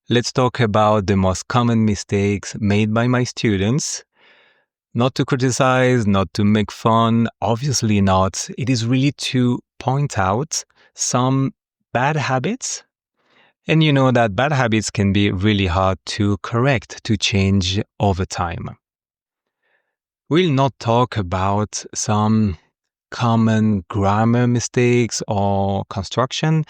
Let's talk about the most common mistakes made by my students. Not to criticize, not to make fun, obviously not. It is really to point out some bad habits. And you know that bad habits can be really hard to correct, to change over time. We'll not talk about some common grammar mistakes or construction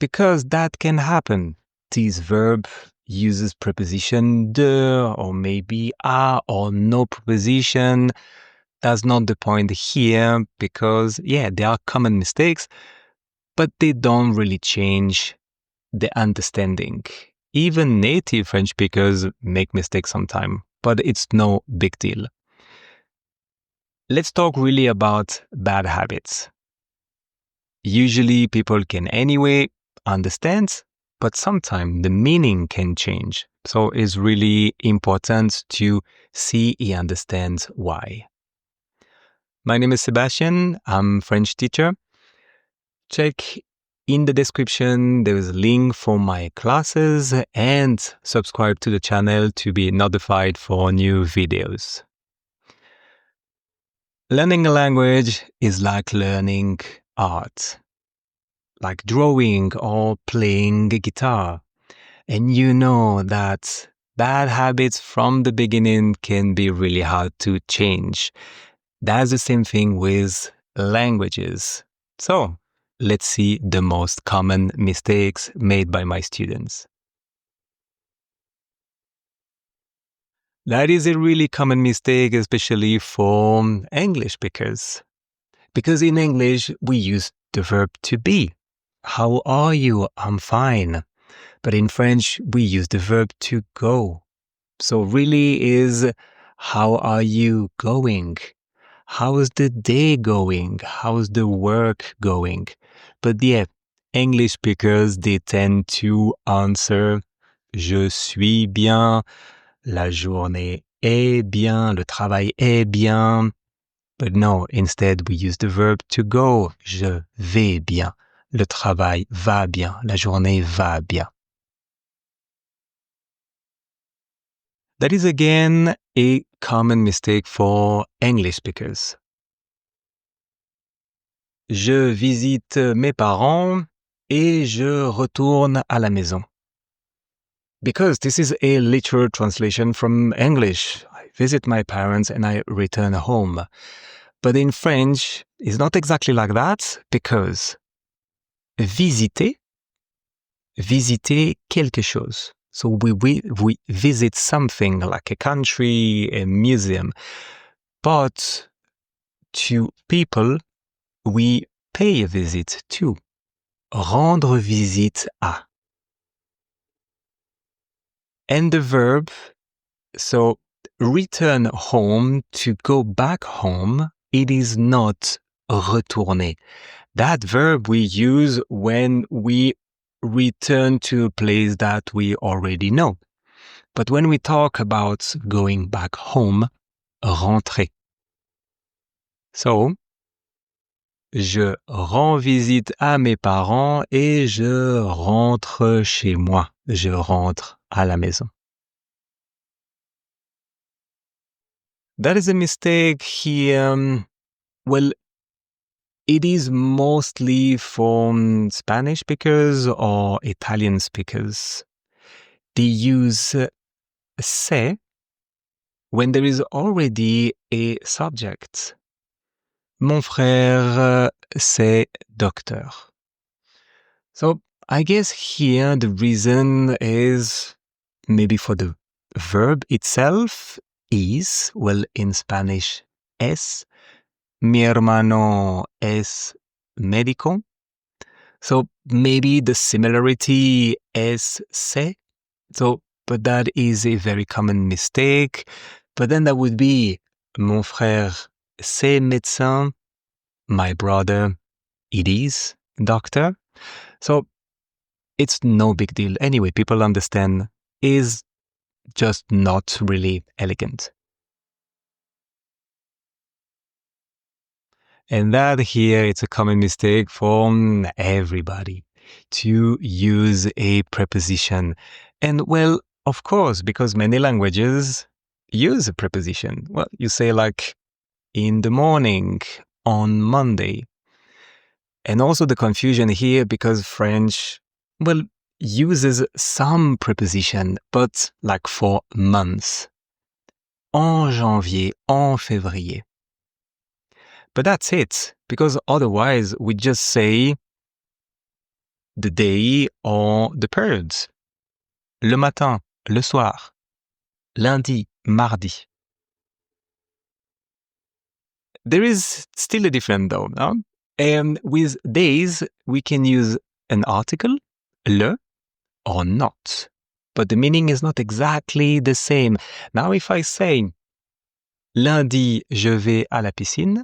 because that can happen. This verb uses preposition de or maybe a or no preposition. That's not the point here because, there are common mistakes, but they don't really change the understanding. Even native French speakers make mistakes sometimes, but it's no big deal. Let's talk really about bad habits. Usually people can anyway understand, but sometimes the meaning can change. So it's really important to see and understand why. My name is Sebastian. I'm a French teacher. Check in the description. There is a link for my classes and subscribe to the channel to be notified for new videos. Learning a language is like learning art, like drawing or playing a guitar. And you know that bad habits from the beginning can be really hard to change. That's the same thing with languages. So let's see the most common mistakes made by my students. That is a really common mistake, especially for English speakers. Because in English, we use the verb to be. How are you? I'm fine. But in French, we use the verb to go. So really is, how are you going? How's the day going? How's the work going? But English speakers, they tend to answer, je suis bien, la journée est bien, le travail est bien. But no, instead we use the verb to go, je vais bien, le travail va bien, la journée va bien. That is again a common mistake for English speakers. Je visite mes parents et je retourne à la maison. Because this is a literal translation from English. I visit my parents and I return home. But in French, it's not exactly like that because visiter quelque chose. So we visit something like a country, a museum. But to people, we pay a visit to. Rendre visite à. And the verb, so return home, to go back home, it is not retourner. That verb we use when we return to a place that we already know. But when we talk about going back home, rentrer. So, je rends visite à mes parents et je rentre chez moi. Je rentre à la maison. That is a mistake here. Well, it is mostly for Spanish speakers or Italian speakers. They use se when there is already a subject. Mon frère, c'est docteur. So I guess here the reason is maybe for the verb itself is, well, in Spanish, es. Mi hermano es médico. So maybe the similarity es se. So, but that is a very common mistake. But then that would be mon frère c'est médecin. My brother, it is doctor. So it's no big deal. Anyway, people understand is just not really elegant. And that here, it's a common mistake for everybody. to use a preposition. And well, of course, because many languages use a preposition. Well, you say like in the morning, on Monday. And also the confusion here because French, well, uses some preposition, but like for months. En janvier, en février. But that's it, because otherwise we just say the day or the periods. Le matin, le soir. Lundi, mardi. There is still a difference though. No? And with days, we can use an article, le, or not. But the meaning is not exactly the same. Now, if I say, lundi, je vais à la piscine,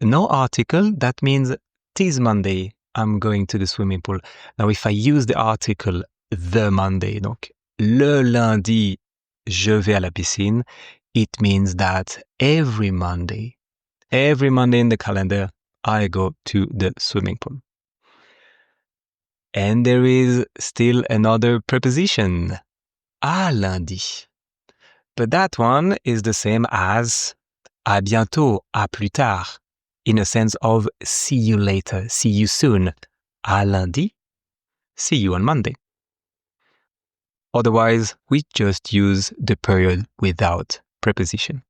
no article, that means tis Monday, I'm going to the swimming pool. Now, if I use the article the Monday, donc le lundi, je vais à la piscine, it means that every Monday in the calendar, I go to the swimming pool. And there is still another preposition, à lundi. But that one is the same as à bientôt, à plus tard, in a sense of see you later, see you soon. À lundi, see you on Monday. Otherwise, we just use the period without preposition.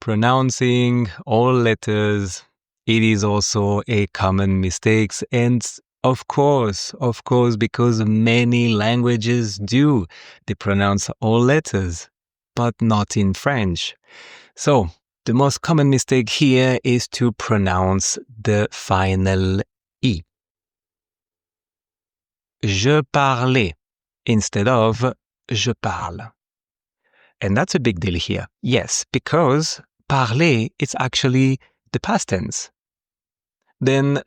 Pronouncing all letters, it is also a common mistake. And of course, because many languages do, they pronounce all letters, but not in French. So the most common mistake here is to pronounce the final I. Je parlais instead of je parle. And that's a big deal here. Yes, because parler, it's actually the past tense. Then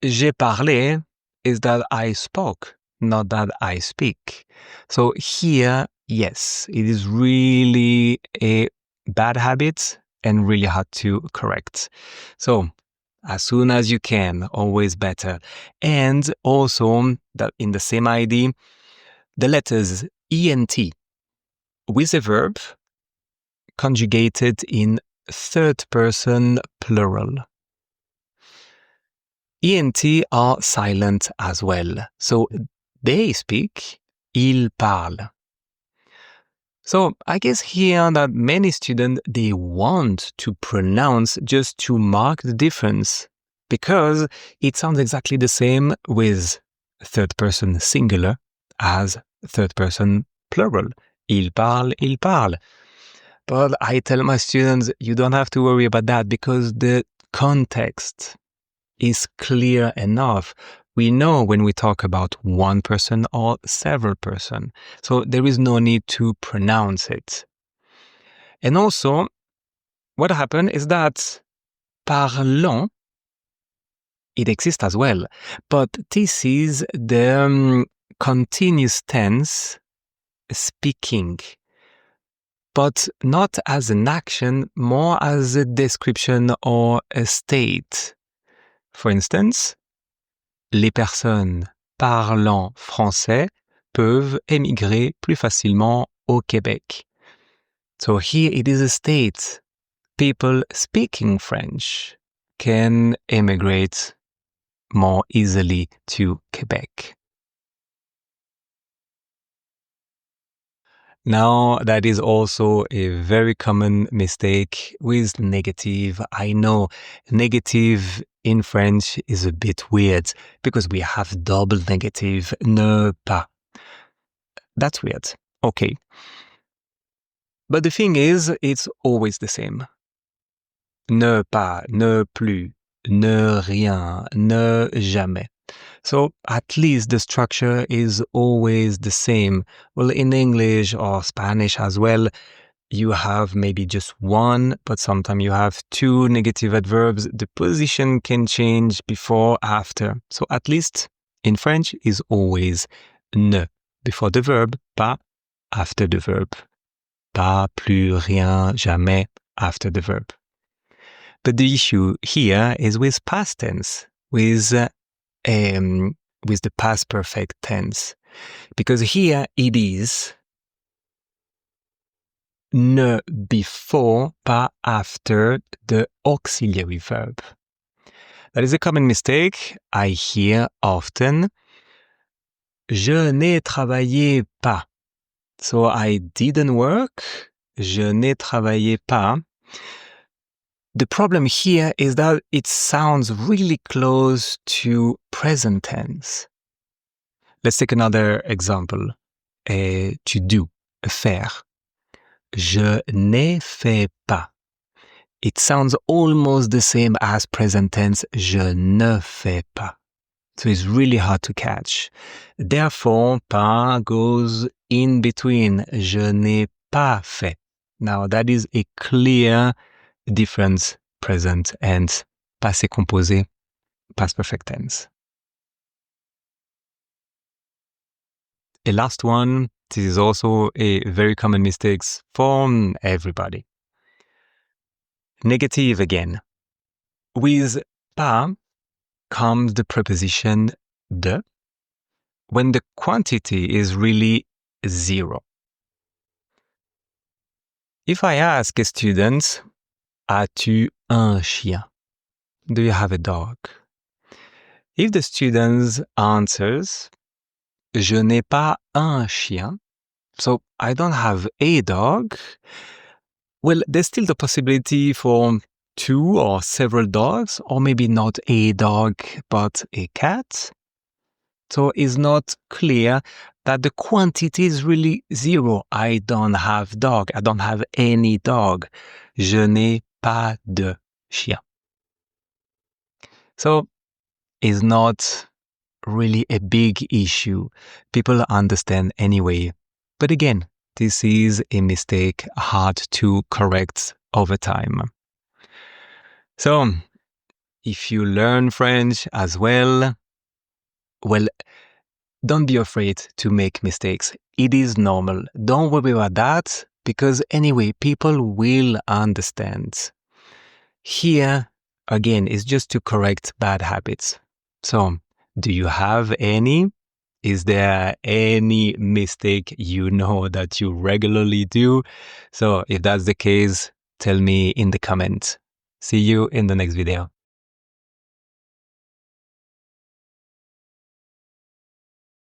j'ai parlé is that I spoke, not that I speak. So here, yes, it is really a bad habit and really hard to correct. So as soon as you can, always better. And also that in the same ID, the letters ENT with a verb conjugated in third person plural. ENT are silent as well. So they speak, ils parlent. So I guess here that many students, they want to pronounce just to mark the difference because it sounds exactly the same with third person singular as third person plural. Il parle, il parle. But I tell my students, you don't have to worry about that because the context is clear enough. We know when we talk about one person or several person. So there is no need to pronounce it. And also, what happened is that parlons, it exists as well. But this is the continuous tense speaking. But not as an action, more as a description or a state. For instance, les personnes parlant français peuvent émigrer plus facilement au Québec. So here it is a state. People speaking French can emigrate more easily to Quebec. Now, that is also a very common mistake with negative. I know negative in French is a bit weird because we have double negative, ne pas. That's weird. Okay. But the thing is, it's always the same. Ne pas, ne plus, ne rien, ne jamais. So at least the structure is always the same. Well, in English or Spanish as well, you have maybe just one, but sometimes you have two negative adverbs. The position can change before, after. So at least in French is always ne before the verb, pas after the verb. Pas, plus, rien, jamais after the verb. But the issue here is with past tense, with the past perfect tense. Because here it is ne before, pas after the auxiliary verb. That is a common mistake I hear often. Je n'ai travaillé pas. So I didn't work. Je n'ai travaillé pas. The problem here is that it sounds really close to present tense. Let's take another example. To do, faire. Je n'ai fait pas. It sounds almost the same as present tense, je ne fais pas. So it's really hard to catch. Therefore, pas goes in between, je n'ai pas fait. Now that is a clear difference, present and passé composé, past perfect tense. A last one, this is also a very common mistake for everybody. Negative again. With pas comes the preposition de when the quantity is really 0. If I ask a student, as-tu un chien? Do you have a dog? If the student answers, je n'ai pas un chien, so I don't have a dog, well, there's still the possibility for 2 or several dogs, or maybe not a dog, but a cat. So it's not clear that the quantity is really 0. I don't have dog. I don't have any dog. Je n'ai pas de chien. So it's not really a big issue. People understand anyway. But again, this is a mistake hard to correct over time. So, if you learn French as well, don't be afraid to make mistakes. It is normal. Don't worry about that because anyway, people will understand. Here, again, is just to correct bad habits. So, do you have any? Is there any mistake you know that you regularly do? So if that's the case, tell me in the comments. See you in the next video.